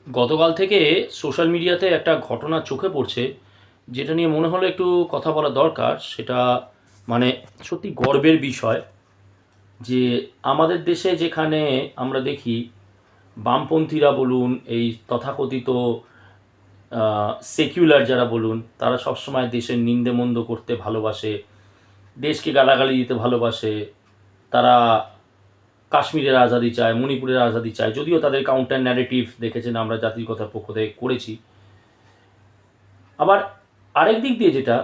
গতকাল থেকে সোশ্যাল মিডিয়াতে একটা ঘটনা চোখে পড়ছে, যেটা নিয়ে মনে হলো একটু কথা বলা দরকার। সেটা মানে সত্যি গর্বের বিষয় যে আমাদের দেশে যেখানে আমরা দেখি বামপন্থীরা বলুন, এই তথাকথিত সেকুলার যারা বলুন, তারা সবসময় দেশের নিন্দেমন্দ করতে ভালোবাসে, দেশকে গালাগালি দিতে ভালোবাসে। তারা কাশ্মীরের আজাদি চায়, মণিপুরের আজাদি চায়, যদিও তাদের কাউন্টার ন্যারেটিভ দেখেছেন আমরা জাতির কথার পক্ষ থেকে করেছি। আবার আরেক দিক দিয়ে যেটা,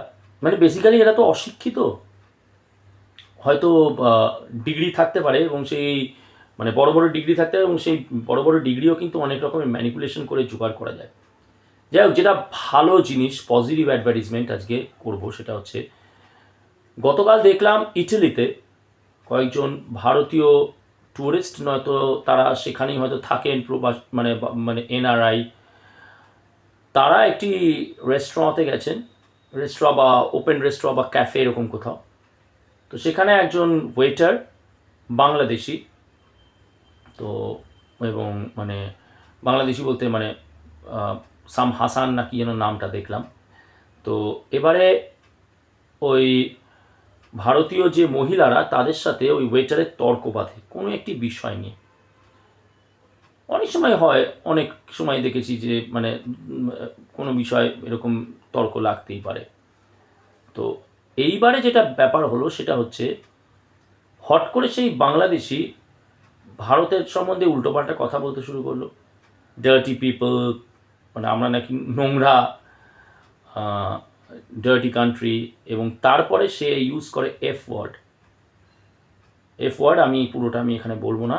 মানে বেসিক্যালি এরা তো অশিক্ষিত, হয়তো ডিগ্রি থাকতে পারে এবং সেই মানে বড় বড় ডিগ্রি থাকতে পারে এবং সেই বড় বড় ডিগ্রিও কিন্তু অনেক রকমের ম্যানিপুলেশন করে জোগাড় করা যায়। যাই হোক, যেটা ভালো জিনিস, পজিটিভ অ্যাডভার্টিজমেন্ট আজকে করব, সেটা হচ্ছে গতকাল দেখলাম ইটালিতে কয়েকজন ভারতীয় ট্যুরিস্ট, নয়তো তারা সেখানেই হয়তো থাকেন, প্রবাস মানে মানে এনআরআই, তারা একটি রেস্টুরেন্টে গেছেন, রেস্টুরেন্ট বা ওপেন রেস্টুরেন্ট বা ক্যাফে এরকম কোথাও। তো সেখানে একজন ওয়েটার বাংলাদেশি, তো এবং মানে বাংলাদেশি বলতে মানে সাম হাসান না কি যেন নামটা দেখলাম। তো এবারে ওই ভারতীয় যে মহিলারা, তাদের সাথে ওই ওয়েটারের তর্ক বাঁধে কোনো একটি বিষয় নিয়ে। অনেক সময় হয়, অনেক সময় দেখেছি যে মানে কোনো বিষয় এরকম তর্ক লাগতেই পারে। তো এইবারে যেটা ব্যাপার হলো সেটা হচ্ছে, হট করে সেই বাংলাদেশি ভারতের সম্বন্ধে উল্টোপাল্টা কথা বলতে শুরু করলো। ডার্টি পিপল, মানে আমরা নাকি নোংরা, ডার্টি কান্ট্রি, এবং তারপরে সে ইউজ করে এফ ওয়ার্ড। এফ ওয়ার্ড আমি পুরোটা আমি এখানে বলবো না,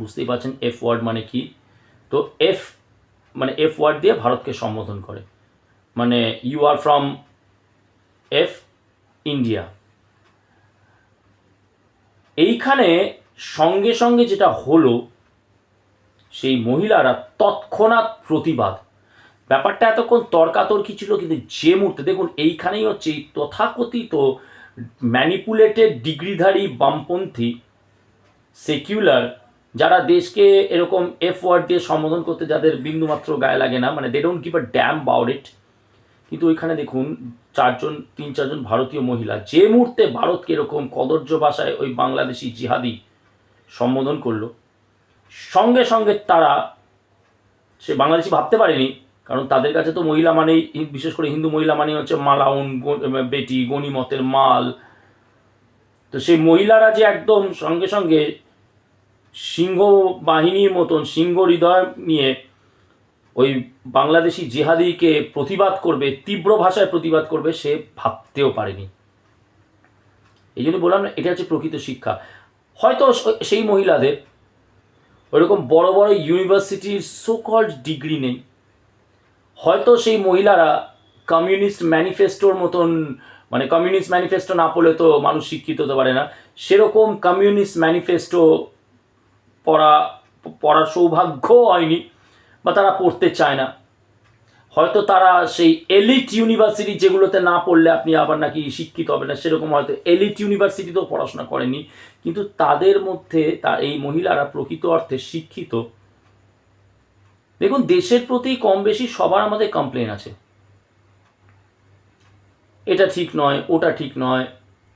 বুঝতেই পারছেন এফ ওয়ার্ড মানে কি। তো এফ মানে এফ ওয়ার্ড দিয়ে ভারতকে সম্বোধন করে, মানে you are from F India. এইখানে সঙ্গে সঙ্গে যেটা হলো, সেই মহিলারা তৎক্ষণাৎ প্রতিবাদ। ব্যাপারটা এতক্ষণ তর্কাতর্কি ছিল, কিন্তু যে মুহূর্তে দেখুন, এইখানেই হচ্ছে এই তথাকথিত ম্যানিপুলেটেড ডিগ্রিধারী বামপন্থী সেকুলার, যারা দেশকে এরকম এফ ওয়ার্ড দিয়ে সম্বোধন করতে যাদের বিন্দুমাত্র গায়ে লাগে না, মানে they don't give a damn about it. কিন্তু ওইখানে দেখুন, তিন চারজন ভারতীয় মহিলা যে মুহূর্তে ভারতকে এরকম কদর্য ভাষায় ওই বাংলাদেশি জিহাদি সম্বোধন করলো, সঙ্গে সঙ্গে তারা, সে বাংলাদেশি ভাবতে পারেনি, কারণ তাদের কাছে তো মহিলা মানেই, বিশেষ করে হিন্দু মহিলা মানেই হচ্ছে মালাউন, বেটি, গণিমতের মাল। তো সেই মহিলারা যে একদম সঙ্গে সঙ্গে সিংহ বাহিনীর মতন সিংহ হৃদয় নিয়ে ওই বাংলাদেশি জেহাদিকে প্রতিবাদ করবে, তীব্র ভাষায় প্রতিবাদ করবে, সে ভাবতেও পারেনি। এই জন্য বললাম না, এটা হচ্ছে প্রকৃত শিক্ষা। হয়তো সেই মহিলাদের ওইরকম বড় বড় ইউনিভার্সিটির সো কল্ড ডিগ্রি নেই, হয়তো সেই মহিলারা কমিউনিস্ট ম্যানিফেস্টোর মতন, মানে কমিউনিস্ট ম্যানিফেস্টো না পড়লে তো মানুষ শিক্ষিত হতে পারে না, সেরকম কমিউনিস্ট ম্যানিফেস্টো পড়া পড়ার সৌভাগ্যও হয়নি, বা তারা পড়তে চায় না। হয়তো তারা সেই এলিট ইউনিভার্সিটি যেগুলোতে না পড়লে আপনি আবার নাকি শিক্ষিত হবে না, সেরকম হয়তো এলিট ইউনিভার্সিটিতেও পড়াশোনা করেনি, কিন্তু তাদের মধ্যে এই মহিলারা প্রকৃত অর্থে শিক্ষিত। দেখুন, দেশের প্রতি কম বেশি সবার আমাদের কমপ্লেন আছে, এটা ঠিক নয়, ওটা ঠিক নয়,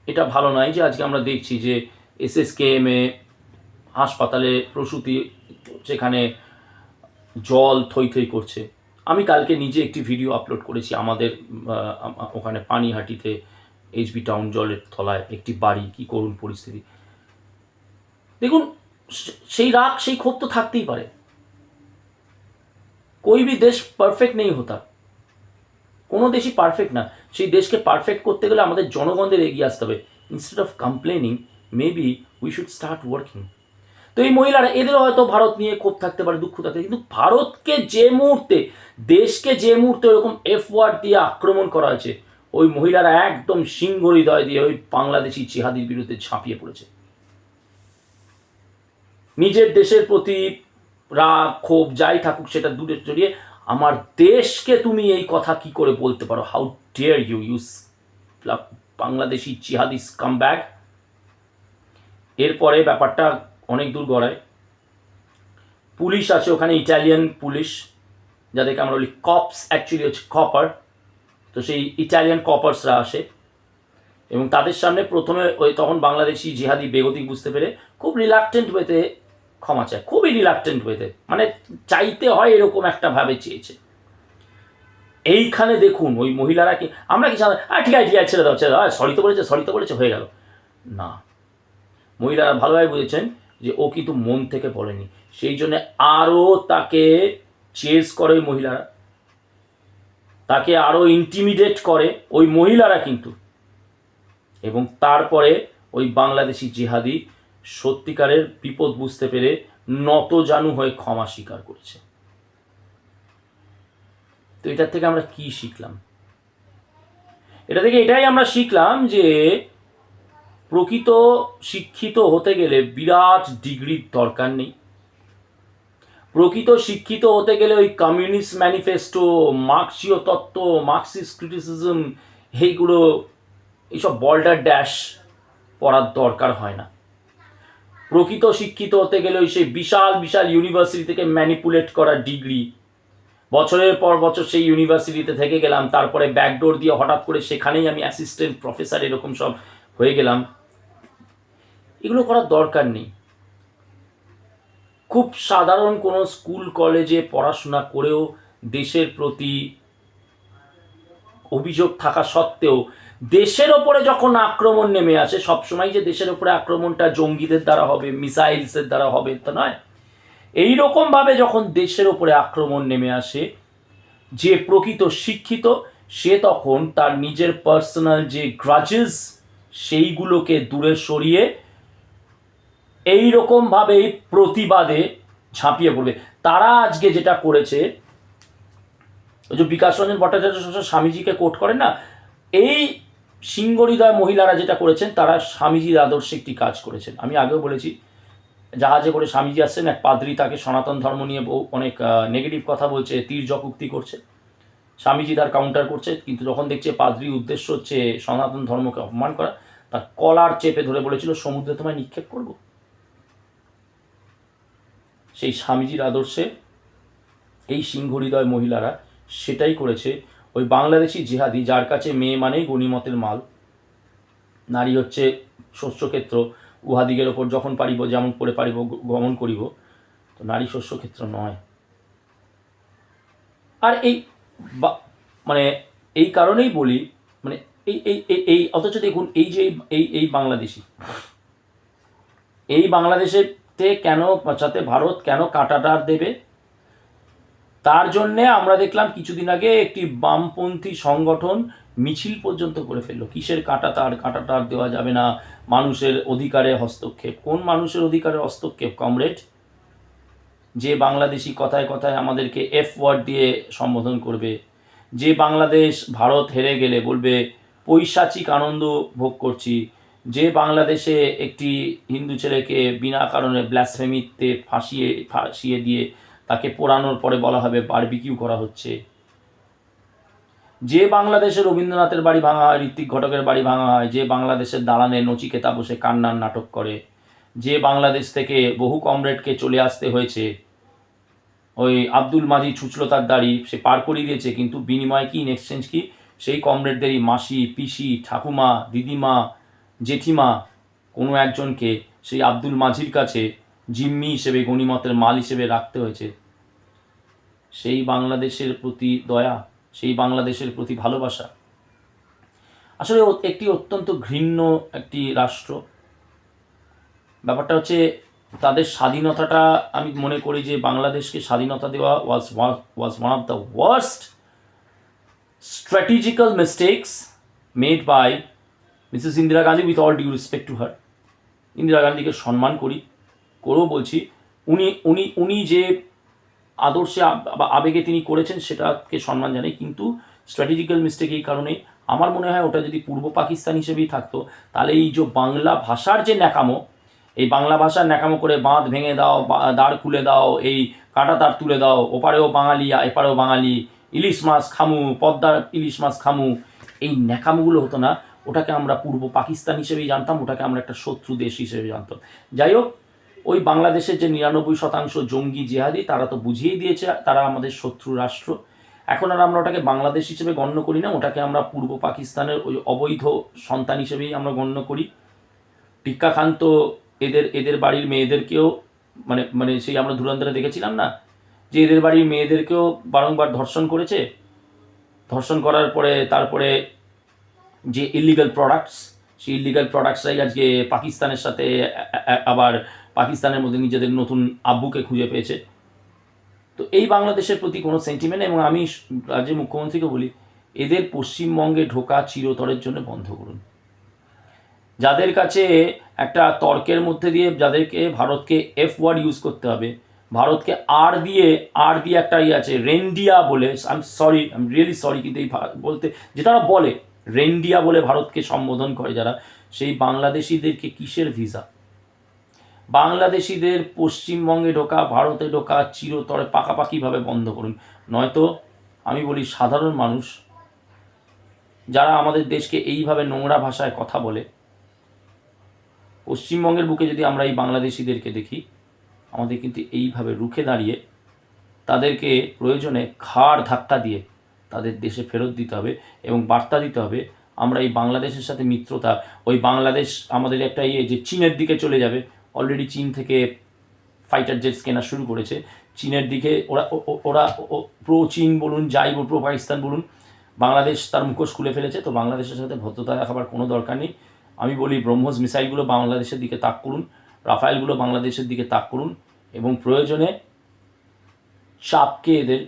এটা ভালো নয়। যে আজকে আমরা দেখছি যে এসএসকেএমে হাসপাতালে প্রসূতি, সেখানে জল থই থই করছে। আমি কালকে নিজে একটি ভিডিও আপলোড করেছি, আমাদের ওখানে পানিহাটিতে এইচবি টাউন জলের তলায় একটি বাড়ি, কী করুণ পরিস্থিতি। দেখুন, সেই রাগ সেই ক্ষোভ তো থাকতেই পারে, कोई भी দেশ পারফেক্ট নেই হতা, কোনো দেশই পারফেক্ট না। সেই দেশকে পারফেক্ট করতে গেলে আমাদের জনগণদের এগিয়ে আসতে হবে। Instead of complaining, maybe we should start working. তো এই মহিলারা, এদেরও হয়তো ভারত নিয়ে ক্ষোভ থাকতে পারে, দুঃখ থাকতে, কিন্তু ভারতকে যে মুহূর্তে, দেশকে যে মুহূর্তে ওরকম এফ ওয়ার্ড দিয়ে আক্রমণ করা হয়েছে, ওই মহিলারা একদম সিংহ হৃদয় দিয়ে ওই বাংলাদেশি জিহাদির বিরুদ্ধে ঝাঁপিয়ে পড়েছে। নিজের দেশের প্রতি রাগ ক্ষোভ যাই থাকুক সেটা দূরে সরিয়ে, আমার দেশকে তুমি এই কথা কি করে বলতে পারো, how dare you use Bangladeshi জিহাদি স্কামব্যাগ। এরপরে ব্যাপারটা অনেক দূর গড়ায়। পুলিশ আছে ওখানে, ইটালিয়ান পুলিশ, যাদেরকে আমরা বলি কপস, অ্যাকচুয়ালি হচ্ছে কপার। তো সেই ইটালিয়ান কপার্সরা আসে এবং তাদের সামনে প্রথমে ওই তখন বাংলাদেশি জিহাদি বেগতিক বুঝতে পেরে খুব রিলাক্টেন্ট ওয়েতে ক্ষমা চায়, খুবই রিলাক্টেন্ট ওয়েতে, মানে চাইতে হয় এরকম একটা ভাবে চেয়েছে। এইখানে দেখুন ওই মহিলারা কি, আমরা কি ঠিক আছে ঠিক আছে ছেড়ে দাও ছেড়ে দাও, সরি তো বলেছে হয়ে গেল না। মহিলারা ভালোভাবে বুঝেছেন যে ও কিন্তু মন থেকে বলেনি, সেই জন্য আরও তাকে চেস করে ওই মহিলারা, তাকে আরও ইন্টিমিডেট করে ওই মহিলারা কিন্তু। এবং তারপরে ওই বাংলাদেশি জিহাদি সত্যিকারের বিপদ বুঝতে পেরে নতজানু হয়ে ক্ষমা স্বীকার করেছে। তো এটার থেকে আমরা কি শিখলাম? এটা থেকে এটাই আমরা শিখলাম যে প্রকৃত শিক্ষিত হতে গেলে বিরাট ডিগ্রির দরকার নেই। প্রকৃত শিক্ষিত হতে গেলে ওই কমিউনিস্ট ম্যানিফেস্টো, মার্কসীয় তত্ত্ব, মার্কসিস্ট ক্রিটিসিজম, এইগুলো, এইসব বল্ডার ড্যাশ পড়ার দরকার হয় না। প্রকৃত শিক্ষিত হতে গেলে ওই সেই বিশাল বিশাল ইউনিভার্সিটি থেকে ম্যানিপুলেট করা ডিগ্রি, বছরের পর বছর সেই ইউনিভার্সিটিতে থেকে গেলাম, তারপরে ব্যাকডোর দিয়ে হঠাৎ করে সেখানেই আমি অ্যাসিস্ট্যান্ট প্রফেসর এরকম সব হয়ে গেলাম, এগুলো করার দরকার নেই। খুব সাধারণ কোনো স্কুল কলেজে পড়াশোনা করেও দেশের প্রতি অভিযোগ থাকা সত্ত্বেও দেশের ওপরে যখন আক্রমণ নেমে আসে, সবসময় যে দেশের ওপরে আক্রমণটা জঙ্গিদের দ্বারা হবে, মিসাইলসের দ্বারা হবে তা নয়। এইরকমভাবে যখন দেশের ওপরে আক্রমণ নেমে আসে, যে প্রকৃত শিক্ষিত সে তখন তার নিজের পার্সোনাল যে গ্রাজেস সেইগুলোকে দূরে সরিয়ে এইরকমভাবেই প্রতিবাদে ঝাঁপিয়ে পড়বে। তারা আজকে যেটা করেছে, ওই যে বিকাশ রঞ্জন ভট্টাচার্য স্বামীজিকে কোট করেন না, এই সিংহহৃদয় মহিলারা যেটা করেছেন তারা স্বামীজির আদর্শে একটি কাজ করেছেন। আমি আগেও বলেছি, জাহাজে করে স্বামীজি আসছেন, এক পাদ্রী তাকে সনাতন ধর্ম নিয়ে অনেক নেগেটিভ কথা বলছে, তীর্যক উক্তি করছে, স্বামীজি তার কাউন্টার করছে, কিন্তু যখন দেখছে পাদ্রীর উদ্দেশ্য হচ্ছে সনাতন ধর্মকে অপমান করা, তার কলার চেপে ধরে বলেছিল সমুদ্রে তোমায় নিক্ষেপ করব। সেই স্বামীজির আদর্শে এই সিংহহৃদয় মহিলারা সেটাই করেছে। ওই বাংলাদেশি জিহাদি, যার কাছে মেয়ে মানেই গণিমতের মাল, নারী হচ্ছে শস্যক্ষেত্র, উহাদিগের ওপর যখন পারিব যেমন করে পারিব গমন করিব, তো নারী শস্যক্ষেত্র নয়। আর এই মানে এই কারণেই বলি, মানে এই এই এই অথচ দেখুন এই যে এই বাংলাদেশি, এই বাংলাদেশেতে কেন বাঁচাতে ভারত কেন কাঁটাটার দেবে, তার জন্যে আমরা দেখলাম কিছুদিন আগে একটি বামপন্থী সংগঠন মিছিল পর্যন্ত করে ফেললো। কিসের কাঁটাতার দেওয়া যাবে না, মানুষের অধিকারে হস্তক্ষেপ। কোন মানুষের অধিকারে হস্তক্ষেপ কমরেড? যে বাংলাদেশি কথায় কথায় আমাদেরকে এফ ওয়ার্ড দিয়ে সম্বোধন করবে, যে বাংলাদেশ ভারত হেরে গেলে বলবে পৈশাচিক আনন্দ ভোগ করছি, যে বাংলাদেশে একটি হিন্দু ছেলেকে বিনা কারণে ব্লাসফেমিতে ফাঁসিয়ে দিয়ে তাকে পোড়ানোর পরে বলা হবে বারবিকিউ করা হচ্ছে, যে বাংলাদেশে রবীন্দ্রনাথের বাড়ি ভাঙা হয়, ঋত্বিক ঘটকের বাড়ি ভাঙা হয়, যে বাংলাদেশের দালানে নচিকেতা বসে কান্নার নাটক করে, যে বাংলাদেশ থেকে বহু কমরেডকে চলে আসতে হয়েছে, ওই আব্দুল মাজিদ ছুঁচলো তার দাড়ি, সে পার করিয়ে দিয়েছে, কিন্তু বিনিময় কি, ইন এক্সচেঞ্জ কি, সেই কমরেডদেরই মাসি, পিসি, ঠাকুমা, দিদিমা, জেঠিমা কোনো একজনকে সেই আব্দুল মাঝির কাছে জিম্মি হিসেবে, গণিমতের মাল হিসেবে রাখতে হয়েছে। সেই বাংলাদেশের প্রতি দয়া, সেই বাংলাদেশের প্রতি ভালোবাসা আসলে একটি অত্যন্ত ঘৃণ্য একটি রাষ্ট্র। ব্যাপারটা হচ্ছে তাদের স্বাধীনতাটা, আমি মনে করি যে বাংলাদেশকে স্বাধীনতা দেওয়া was one of the worst strategical mistakes made by Mrs Indira Gandhi, with all due respect to her. Indira গান্ধীকে সম্মান করেও বলছি, উনি যে আদর্শে বা আবেগে তিনি করেছেন সেটাকে সম্মান জানাই, কিন্তু স্ট্র্যাটেজিক্যাল মিস্টেক এই কারণেই আমার মনে হয় ওটা যদি পূর্ব পাকিস্তান হিসেবেই থাকতো, তাহলে এই যে বাংলা ভাষার যে ন্যাকামো, এই বাংলা ভাষার ন্যাকামো করে বাঁধ ভেঙে দাও, দাঁড় খুলে দাও, এই কাঁটা তার তুলে দাও, ওপারেও বাঙালি এপারেও বাঙালি, ইলিশ মাছ খামু, পদ্মার ইলিশ মাছ খামু, এই ন্যাকামোগুলো হতো না। ওটাকে আমরা পূর্ব পাকিস্তান হিসেবেই জানতাম, ওটাকে আমরা একটা শত্রু দেশ হিসেবে জানতাম। যাই হোক, ওই বাংলাদেশের যে 99% জঙ্গি জিহাদি, তারা তো বুঝিয়েই দিয়েছে তারা আমাদের শত্রু রাষ্ট্র। এখন আর আমরা ওটাকে বাংলাদেশ হিসেবে গণ্য করি না, ওটাকে আমরা পূর্ব পাকিস্তানের ওই অবৈধ সন্তান হিসেবেই আমরা গণ্য করি। টিক্কা খান তো এদের বাড়ির মেয়েদেরকেও মানে মানে সেই আমরা ধুরন্ধরে দেখেছিলাম না, যে এদের বাড়ির মেয়েদেরকেও বারংবার ধর্ষণ করেছে। ধর্ষণ করার পরে তারপরে যে ইলিগাল প্রোডাক্টস, সেই ইলিগাল প্রোডাক্টসরাই আজকে পাকিস্তানের সাথে আবার পাকিস্তানের মধ্যে নিজেদের নতুন আব্বুকে খুঁজে পেয়েছে। তো এই বাংলাদেশের প্রতি কোনো সেন্টিমেন্ট, এবং আমি রাজ্যের মুখ্যমন্ত্রীকে বলি, এদের পশ্চিমবঙ্গে ঢোকা চিরতরের জন্য বন্ধ করুন। যাদের কাছে একটা তর্কের মধ্যে দিয়ে যাদেরকে ভারতকে এফ ওয়ার্ড ইউজ করতে হবে, ভারতকে আর দিয়ে একটা আছে রেন্ডিয়া বলে, I am sorry, I am really sorry, কিন্তু এই বলতে যেটা ওরা বলে রেন্ডিয়া বলে ভারতকে সম্বোধন করে যারা, সেই বাংলাদেশিদেরকে কিসের ভিসা? বাংলাদেশিদের পশ্চিমবঙ্গে ঢোকা, ভারতে ঢোকা চিরতরে পাকাপাকিভাবে বন্ধ করুন। নয়তো আমি বলি সাধারণ মানুষ যারা আমাদের দেশকে এইভাবে নোংরা ভাষায় কথা বলে, পশ্চিমবঙ্গের বুকে যদি আমরা এই বাংলাদেশিদেরকে দেখি, আমাদের কিন্তু এইভাবে রুখে দাঁড়িয়ে তাদেরকে প্রয়োজনে ঘাড় ধাক্কা দিয়ে তাদের দেশে ফেরত দিতে হবে এবং বার্তা দিতে হবে আমরা এই বাংলাদেশের সাথে মিত্রতা, ওই বাংলাদেশ আমাদের একটা যে চীনের দিকে চলে যাবে। অলরেডি চীন থেকে ফাইটার জেটস কেনা শুরু করেছে চীনের দিকে। ওরা প্রো চীন বলুন, যাই বলুন, প্রো পাকিস্তান বলুন, বাংলাদেশ তার মুখোশ খুলে ফেলেছে। তো বাংলাদেশের সাথে ভদ্রতা দেখাবার কোনো দরকার নেই। আমি বলি ব্রহ্মোস মিসাইলগুলো বাংলাদেশের দিকে তাক করুন, রাফায়েলগুলো বাংলাদেশের দিকে তাক করুন, এবং প্রয়োজনে চাপকে এদের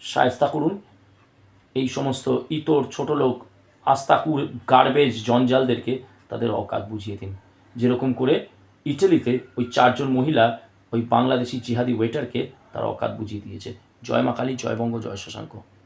শায়েস্তা করুন। এই সমস্ত ইতর ছোট লোক আস্তাকুর গার্বেজ জঞ্জালদেরকে তাদের অকাত বুঝিয়ে দিন, যেরকম করে ইটালিতে ওই 4 জন মহিলা ওই বাংলাদেশি জিহাদি ওয়েটারকে তারা অকাত বুঝিয়ে দিয়েছে। জয় মা কালী, জয় বঙ্গ, জয় শশাঙ্ক।